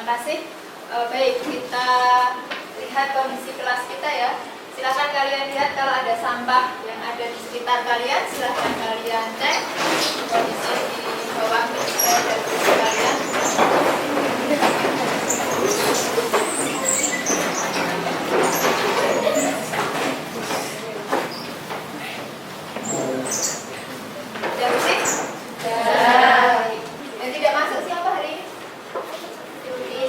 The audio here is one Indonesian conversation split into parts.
Terima kasih. Baik, kita lihat kondisi kelas kita ya. Silakan kalian lihat kalau ada sampah yang ada di sekitar kalian, silakan kalian cek kondisi di bawah meja dan kursi kalian. Sudah bersih? Sudah. Yang tidak masuk siapa hari ini?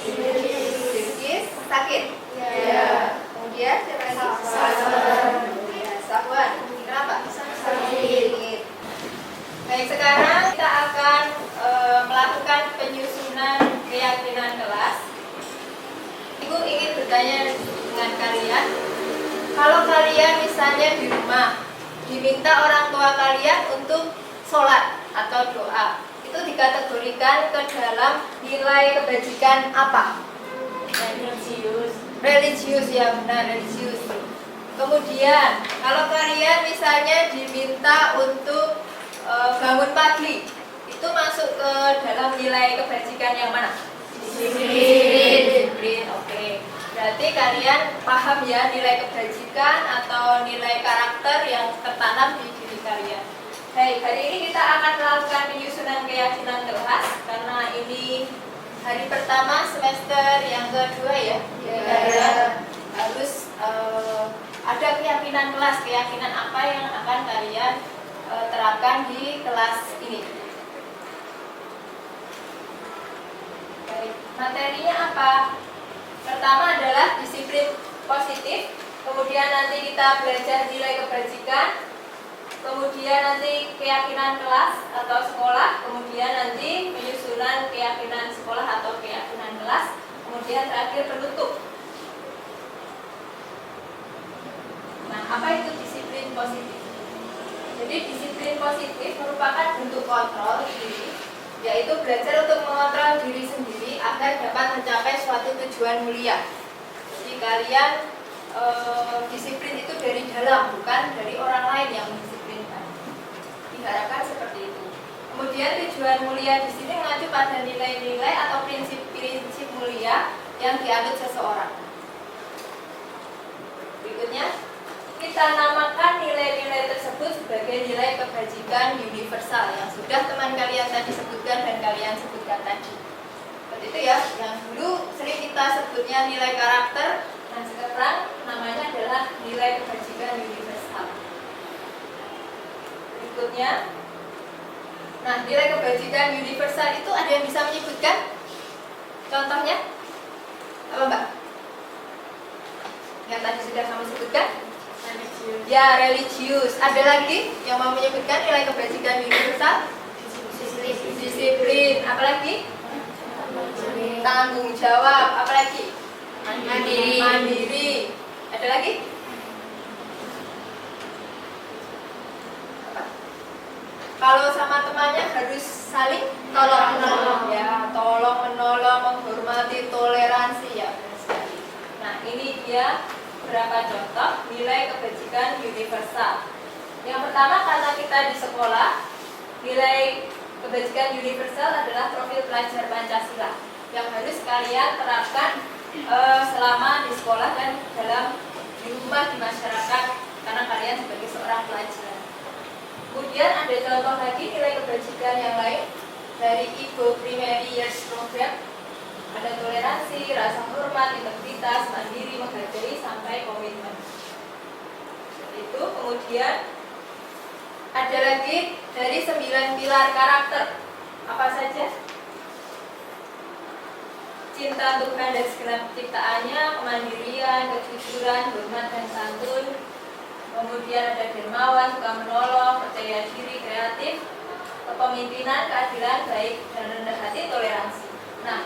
Bilkis. Sakit? Ya. Kemudian siapa lagi? Safwan. Kenapa? Sakit. Baik, sekarang kita akan melakukan penyusunan keyakinan kelas. Ibu ingin bertanya dengan kalian, kalau kalian misalnya di rumah diminta orang tua kalian untuk sholat atau doa, itu dikategorikan ke dalam nilai kebajikan apa? Religius ya, benar, religius. Kemudian kalau kalian misalnya diminta untuk bangun pagi, itu masuk ke dalam nilai kebajikan yang mana? Disiplin. Oke. Berarti kalian paham ya nilai kebajikan atau nilai karakter yang tertanam di diri kalian. Baik, hari ini kita akan melakukan penyusunan keyakinan kelas karena ini hari pertama semester yang kedua ya. Kalian harus ada keyakinan kelas, keyakinan apa yang akan kalian terapkan di kelas ini. Baik, materinya apa? Pertama adalah disiplin positif, kemudian nanti kita belajar nilai kebajikan, kemudian nanti keyakinan kelas atau sekolah, kemudian nanti penyusunan keyakinan sekolah atau keyakinan kelas, kemudian terakhir penutup. Nah, apa itu disiplin positif? Jadi disiplin positif merupakan bentuk kontrol diri, yaitu belajar untuk mengontrol diri sendiri agar dapat mencapai suatu tujuan mulia. Jadi kalian disiplin itu dari dalam, bukan dari orang lain yang mendisiplinkan. Diharapkan seperti itu. Kemudian tujuan mulia di sini mengacu pada nilai-nilai atau prinsip-prinsip mulia yang dianut seseorang. Berikutnya, kita namakan nilai-nilai tersebut sebagai nilai kebajikan universal yang sudah teman kalian tadi sebutkan dan kalian sebutkan tadi. Seperti itu ya, yang dulu sering kita sebutnya nilai karakter, dan sekarang namanya adalah nilai kebajikan universal. Berikutnya, nah nilai kebajikan universal itu ada yang bisa menyebutkan? Contohnya apa Mbak? Yang tadi sudah kamu sebutkan? Ya, religius. Ada lagi yang mau menyebutkan nilai kebajikan universal? Disiplin. Apalagi? Tanggung jawab. Apalagi? Mandiri. Ada lagi? Apa? Kalau sama temannya harus saling tolong menolong. Ya, tolong menolong, menghormati, toleransi ya. Nah, ini dia berapa contoh nilai kebajikan universal. Yang pertama, karena kita di sekolah, nilai kebajikan universal adalah profil pelajar Pancasila yang harus kalian terapkan selama di sekolah dan di rumah, di masyarakat, karena kalian sebagai seorang pelajar. Kemudian ada contoh lagi nilai kebajikan yang lain dari Ibu Primary Years Program. Ada toleransi, rasa hormat, integritas, mandiri, menghargai, sampai komitmen. Itu. Kemudian ada lagi dari 9 pilar karakter. Apa saja? Cinta Tuhan dan segenap ciptaannya, kemandirian, kejujuran, hormat dan santun. Kemudian ada dermawan, suka menolong, percaya diri, kreatif, kepemimpinan, keadilan, baik dan rendah hati, toleransi. Nah,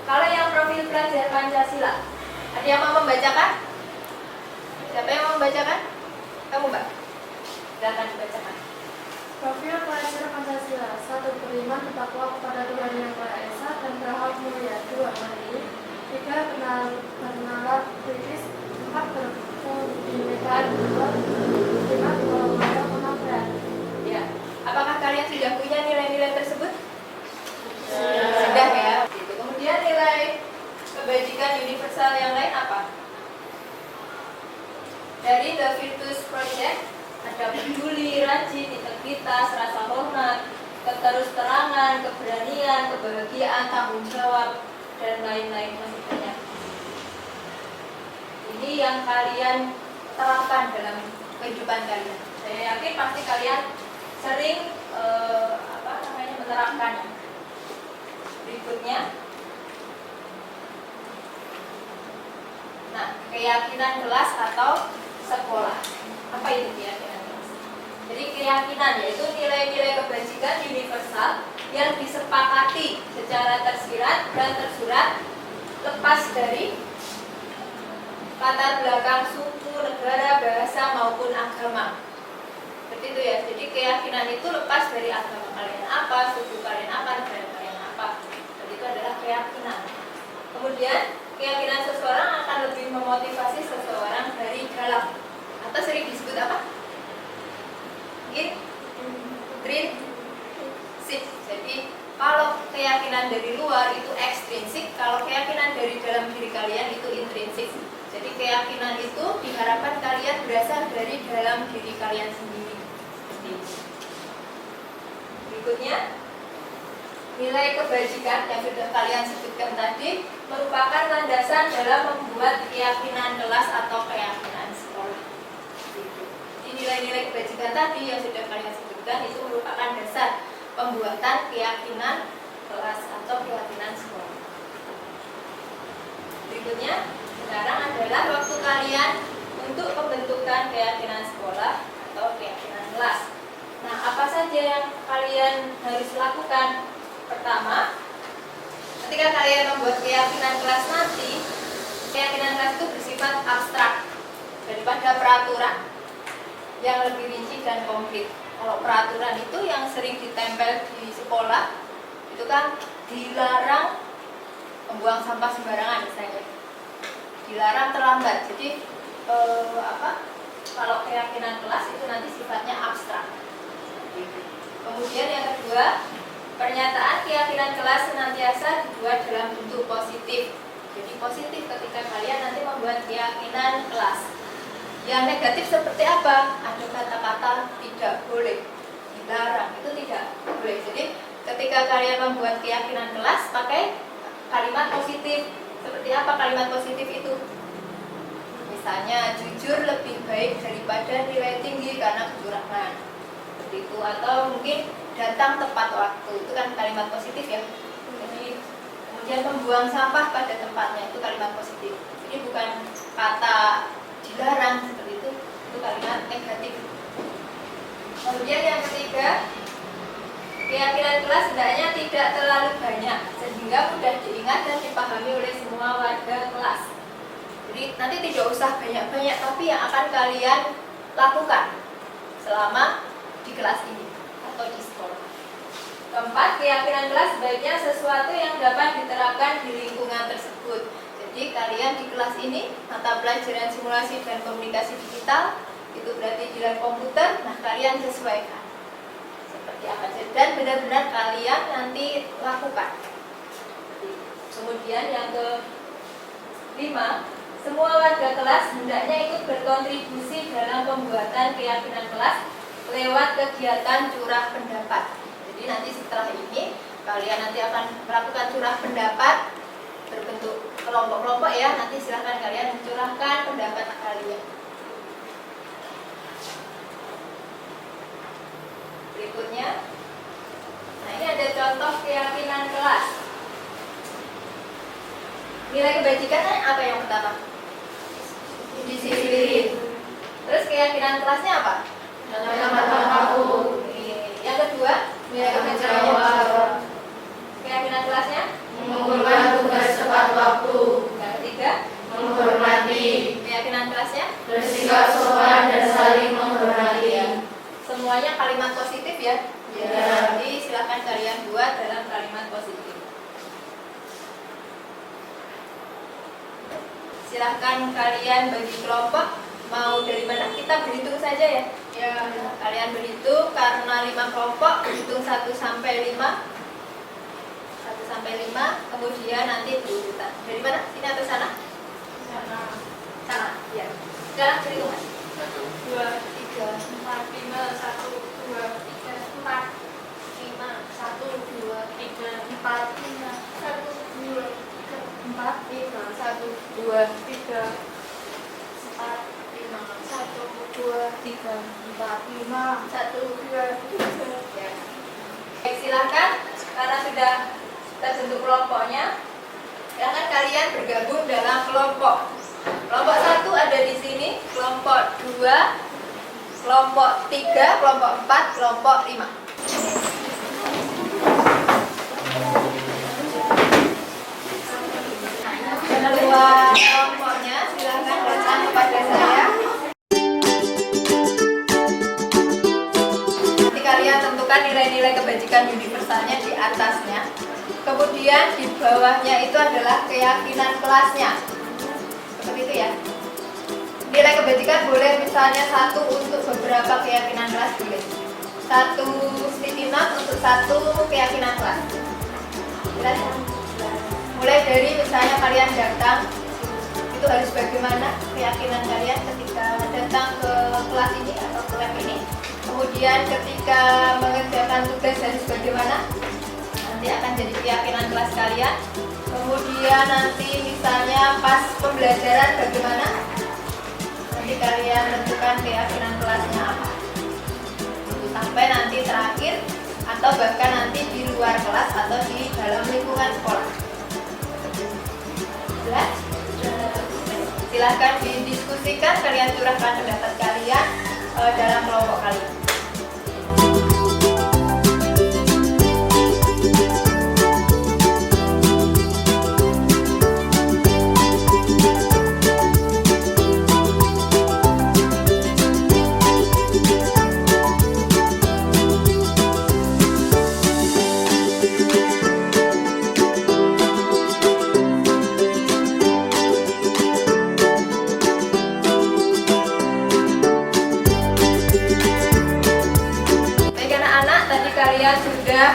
kalau yang profil pelajar Pancasila, ada yang mau membacakan? Siapa yang mau membacakan? Kamu Mbak? Silakan dibacakan. Profil pelajar Pancasila: 1. Beriman bertakwa kepada Tuhan Yang Maha Esa dan berakhlak mulia. 2. Mandiri. 3. Bernalar kritis. 4. Berkebinekaan. 5. Berolahraga pengabdian. Ya. Apakah kalian sudah punya nilai-nilai tersebut? Sudah ya. Kemudian nilai Dari The Virtus Project ada peduli, rajin, integritas, rasa hormat, keterus-terangan, keberanian, kebahagiaan, tanggung jawab, dan lain-lain, masih banyak. Ini yang kalian terapkan dalam kehidupan kalian. Saya yakin pasti kalian sering menerapkannya. Berikutnya, nah, keyakinan kelas atau sekolah. Apa itu keyakinan kelas? Jadi keyakinan yaitu nilai-nilai kebajikan universal yang disepakati secara tersirat dan tersurat, lepas dari latar belakang suku, negara, bahasa maupun agama. Seperti itu ya. Jadi keyakinan itu lepas dari agama kalian apa, suku kalian apa, negara kalian apa. Jadi itu adalah keyakinan. Kemudian keyakinan seseorang akan lebih memotivasi seseorang dari dalam, atau sering disebut apa? Intrinsik. Jadi kalau keyakinan dari luar itu ekstrinsik, kalau keyakinan dari dalam diri kalian itu intrinsik. Jadi keyakinan itu diharapkan kalian berasal dari dalam diri kalian sendiri. Berikutnya, nilai kebajikan yang sudah kalian sebutkan tadi merupakan landasan dalam membuat keyakinan kelas atau keyakinan sekolah. Jadi nilai-nilai kebajikan tadi yang sudah kalian sebutkan itu merupakan dasar pembuatan keyakinan kelas atau keyakinan sekolah. Berikutnya, sekarang adalah waktu kalian untuk pembentukan keyakinan sekolah atau keyakinan kelas. Nah, apa saja yang kalian harus lakukan? Pertama, ketika kalian membuat keyakinan kelas nanti, keyakinan kelas itu bersifat abstrak daripada peraturan yang lebih rinci dan konkret. Kalau peraturan itu yang sering ditempel di sekolah, itu kan dilarang membuang sampah sembarangan misalnya, dilarang terlambat. Jadi kalau keyakinan kelas itu nanti sifatnya abstrak. Kemudian yang kedua, pernyataan keyakinan kelas senantiasa dibuat dalam bentuk positif. Jadi positif ketika kalian nanti membuat keyakinan kelas. Yang negatif seperti apa? Ada kata-kata tidak boleh, dilarang, itu tidak boleh. Jadi ketika kalian membuat keyakinan kelas, pakai kalimat positif. Seperti apa kalimat positif itu? Misalnya, jujur lebih baik daripada nilai tinggi karena kecurangan. Seperti itu. Atau mungkin datang tepat waktu, itu kan kalimat positif ya. Jadi kemudian membuang sampah pada tempatnya, itu kalimat positif. Jadi bukan kata dilarang seperti itu kalimat negatif. Kemudian yang ketiga, keyakinan kelas hendaknya tidak terlalu banyak sehingga mudah diingat dan dipahami oleh semua warga kelas. Jadi nanti tidak usah banyak-banyak, tapi yang akan kalian lakukan selama di kelas ini atau di sekolah. Keempat, keyakinan kelas sebaiknya sesuatu yang dapat diterapkan di lingkungan tersebut. Jadi kalian di kelas ini mata pelajaran simulasi dan komunikasi digital, itu berarti di lab komputer. Nah, kalian sesuaikan seperti apa saja dan benar-benar kalian nanti lakukan. Kemudian yang kelima, semua warga kelas hendaknya ikut berkontribusi dalam pembuatan keyakinan kelas lewat kegiatan curah pendapat. Jadi nanti setelah ini kalian nanti akan melakukan curah pendapat berbentuk kelompok-kelompok ya. Nanti silahkan kalian mencurahkan pendapat kalian. Berikutnya, nah ini ada contoh keyakinan kelas. Nilai kebajikan apa yang pertama? Disiplin. Terus keyakinan kelasnya apa? Yang kedua, nilai kebajikan. Keyakinan kelasnya? Mengumpulkan tugas tepat waktu. Yang ketiga, menghormati. Keyakinan kelasnya? Bersikap sopan dan saling menghormati. Semuanya kalimat positif ya? Ya. Jadi silakan kalian buat dalam kalimat positif. Silahkan kalian bagi kelompok. Mau dari mana? Kita berhitung saja ya? Ya. Kalian berhitung karena 5 kelompok, hitung 1 sampai 5. 1 sampai 5, kemudian nanti berurutan. Dari mana? Sini atau sana? Sana. Sana, ya. Sekarang berhitung. 2, 3, 4, 5, 1, 2, 3, 4, 5, 1, 2, 3, 4, 5, 1, 2, 3, 4, 5, 1, 2, 3, 4, 5, 1, 2, 3, 4, 5, 1, 2, 3. ya. Baik, silakan karena sudah terbentuk kelompoknya, silakan kalian bergabung dalam kelompok. Kelompok 1 ada di sini, kelompok 2, kelompok 3, kelompok 4, kelompok 5. Kedua kelompoknya silakan datang kepada saya. Nanti kalian tentukan nilai-nilai kebajikan universalnya di atasnya. Kemudian di bawahnya itu adalah keyakinan kelasnya. Seperti itu ya. Nilai kebajikan boleh misalnya 1 untuk beberapa keyakinan kelas boleh. 1 sticky note untuk 1 keyakinan kelas. Jelas? Mulai dari misalnya kalian datang, itu harus bagaimana keyakinan kalian ketika datang ke kelas ini atau ke lab ini. Kemudian ketika mengerjakan tugas harus bagaimana, nanti akan jadi keyakinan kelas kalian. Kemudian nanti misalnya pas pembelajaran bagaimana, nanti kalian tentukan keyakinan kelasnya apa. Sampai nanti terakhir atau bahkan nanti di luar kelas atau di dalam lingkungan sekolah. Jelas? Silahkan didiskusikan, kalian curahkan pendapat kalian dalam kelompok kalian. Kalian sudah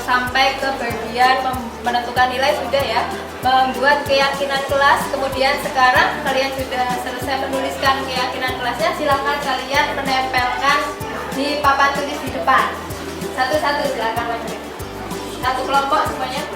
sampai ke bagian menentukan nilai sudah ya, membuat keyakinan kelas. Kemudian sekarang kalian sudah selesai menuliskan keyakinan kelasnya, silakan kalian menempelkan di papan tulis di depan. Satu-satu silakan Mas. Satu kelompok semuanya.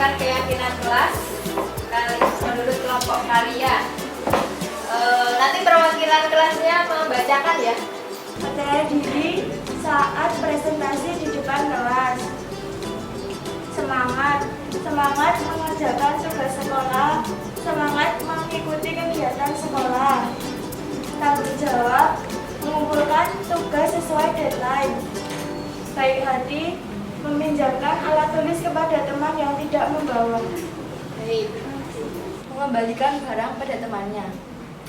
Keyakinan kelas menurut kelompok kalian. Nanti perwakilan kelasnya membacakan ya. Percaya diri saat presentasi di depan kelas. Semangat mengerjakan tugas sekolah. Semangat mengikuti kegiatan sekolah. Tanggung jawab mengumpulkan tugas sesuai deadline. Baik hati meminjamkan alat tulis kepada teman yang tidak membawa. Baik. Mengembalikan barang pada temannya.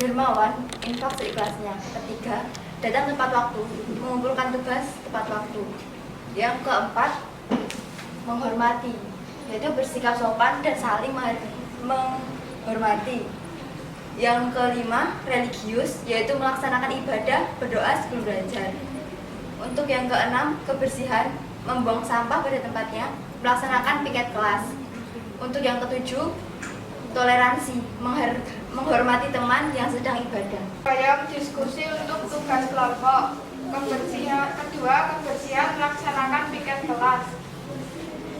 Dermawan, infak seikhlasnya. Ketiga, datang tepat waktu, mengumpulkan tugas tepat waktu. Yang keempat, menghormati, yaitu bersikap sopan dan saling menghormati. Yang kelima, religius, yaitu melaksanakan ibadah, berdoa sebelum belajar. Untuk yang keenam, kebersihan, membuang sampah pada tempatnya, melaksanakan piket kelas. Untuk yang ketujuh, toleransi, menghormati teman yang sedang ibadah. Yang diskusi untuk tugas kelompok. Kebersihan melaksanakan piket kelas.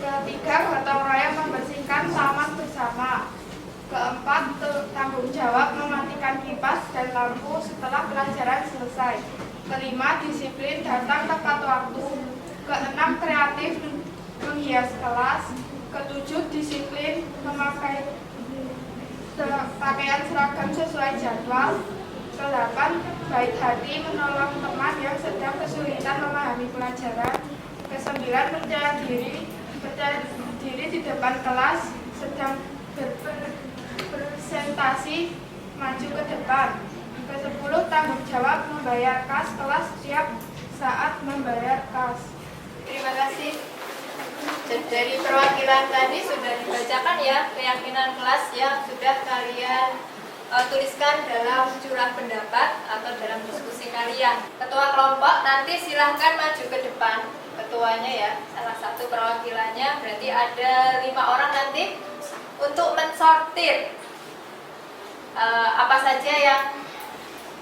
Ketiga, gotong royong membersihkan taman bersama. Keempat, tanggung jawab mematikan kipas dan lampu setelah pelajaran selesai. Kelima, disiplin datang tepat waktu. Keenam, kreatif menghias kelas. Ketujuh, disiplin memakai pakaian seragam sesuai jadwal. Kedelapan, baik hati menolong teman yang sedang kesulitan memahami pelajaran. Kesembilan, percaya diri di depan kelas sedang berpresentasi maju ke depan. Kesepuluh, tanggung jawab membayar kas kelas setiap saat membayar kas. Terima kasih. Dari perwakilan tadi sudah dibacakan ya keyakinan kelas yang sudah kalian tuliskan dalam curah pendapat atau dalam diskusi kalian. Ketua kelompok nanti silahkan maju ke depan, ketuanya ya, salah satu perwakilannya, berarti ada 5 orang nanti untuk mensortir apa saja yang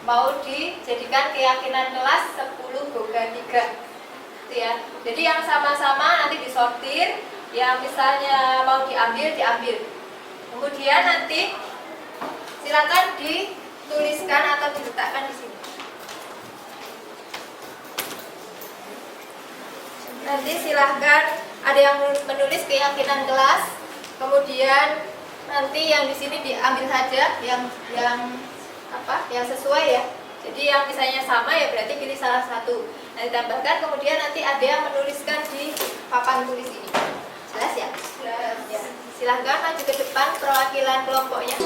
mau dijadikan keyakinan kelas 10 Boga 3 itu ya. Jadi yang sama-sama nanti disortir, yang misalnya mau diambil. Kemudian nanti silakan dituliskan atau diletakkan di sini. Nanti silahkan ada yang menulis keyakinan kelas, kemudian nanti yang di sini diambil saja yang sesuai ya. Jadi yang misalnya sama ya berarti pilih salah satu. Nah ditambahkan kemudian nanti ada yang menuliskan di papan tulis ini. Jelas ya? Jelas. Ya. Silahkan maju ke depan perwakilan kelompoknya.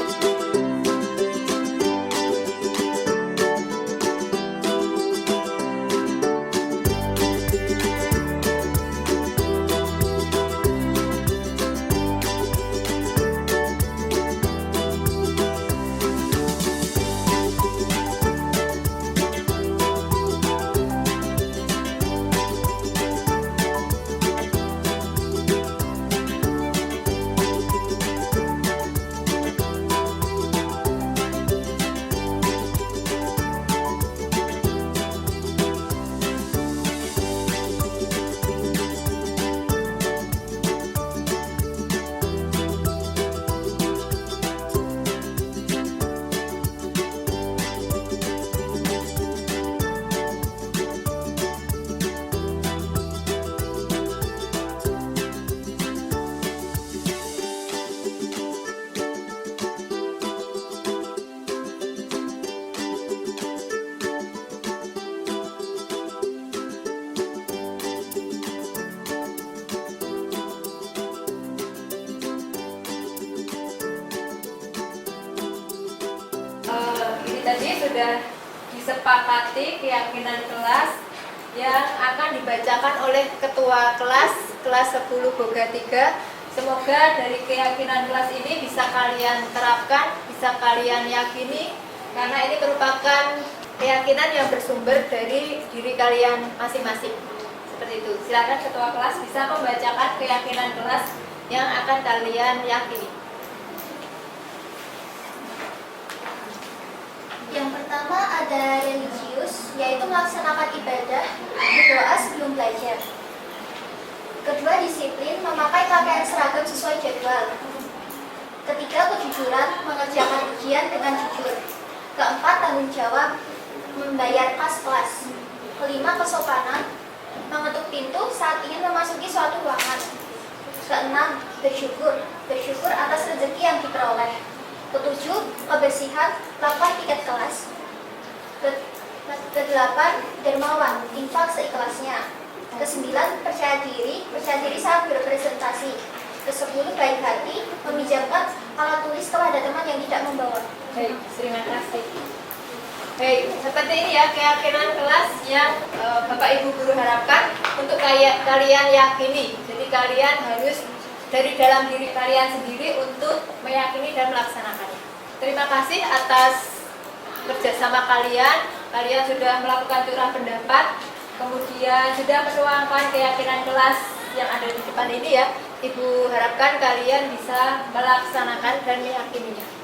Tadi sudah disepakati keyakinan kelas yang akan dibacakan oleh ketua kelas 10 Boga 3. Semoga dari keyakinan kelas ini bisa kalian terapkan, bisa kalian yakini, karena ini merupakan keyakinan yang bersumber dari diri kalian masing-masing. Seperti itu. Silakan ketua kelas bisa membacakan keyakinan kelas yang akan kalian yakini. Yang pertama ada religius, yaitu melaksanakan ibadah, berdoa sebelum belajar. Kedua, disiplin, memakai pakaian seragam sesuai jadwal. Ketiga, kejujuran, mengerjakan ujian dengan jujur. Keempat, tanggung jawab, membayar kas kelas. Kelima, kesopanan, mengetuk pintu saat ingin memasuki suatu ruangan. Keenam, bersyukur atas rezeki yang diperoleh. Ketujuh, kebersihan, lapor tiket kelas. Kedelapan, dermawan, infak seikhlasnya. Kesembilan, percaya diri saat berpresentasi. Kesepuluh, baik hati, meminjamkan alat tulis kepada teman yang tidak membawa. Baik, terima kasih. Baik, seperti ini ya keyakinan kelas yang Bapak Ibu guru harapkan untuk kalian yakini. Jadi kalian harus dari dalam diri kalian sendiri untuk meyakini dan melaksanakannya. Terima kasih atas kerjasama kalian. Kalian sudah melakukan curah pendapat, kemudian sudah menuangkan keyakinan kelas yang ada di depan ini ya. Ibu harapkan kalian bisa melaksanakan dan meyakininya.